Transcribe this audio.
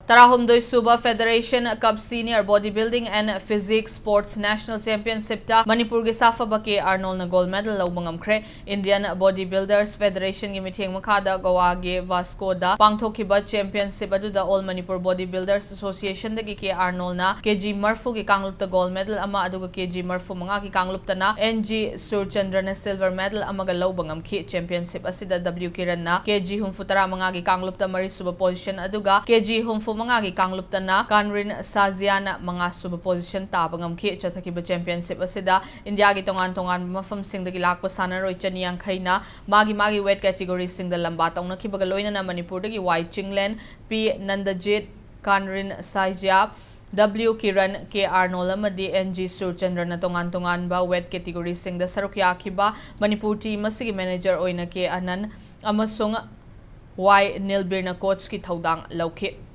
Tarahumdoi Suba Federation Cup Senior Bodybuilding and Physique Sports National Championship ta Manipur'S Safaba K.Arnold na gold medal lawbangamkre. Indian Bodybuilders Federation gi mitheng makhada Goa ge Vasco da pangthokhiba championship aduda All Manipur Bodybuilders Association dagi K.Arnold na kg marfu gi kanglupta gold medal ama aduga kg marfu manga gi kanglupta na NG Surchandra na silver medal amaga lawbangamkhi. Championship asida WK ran na kg humfutara manga gi kanglupta mari suba position aduga kg humfu mga gi kanglupta na Kanrin Saziana mga suba position tabangamkhi. Chathakiba championship asida India gi tongan mafam singdagi lakpa sanaroi chaniyang khaina magi weight category singda lamba tongna khibaga loina na Manipur dagi Y Chinglen P Nandajit Kanrin Saizia W Kiran K.Arnold amadi NG Surchandra na tongan ba weight category singda sarukya khiba Manipur team asigi manager oina K Anan amasung Y Nilbir na coach ki thaudang lawkhi.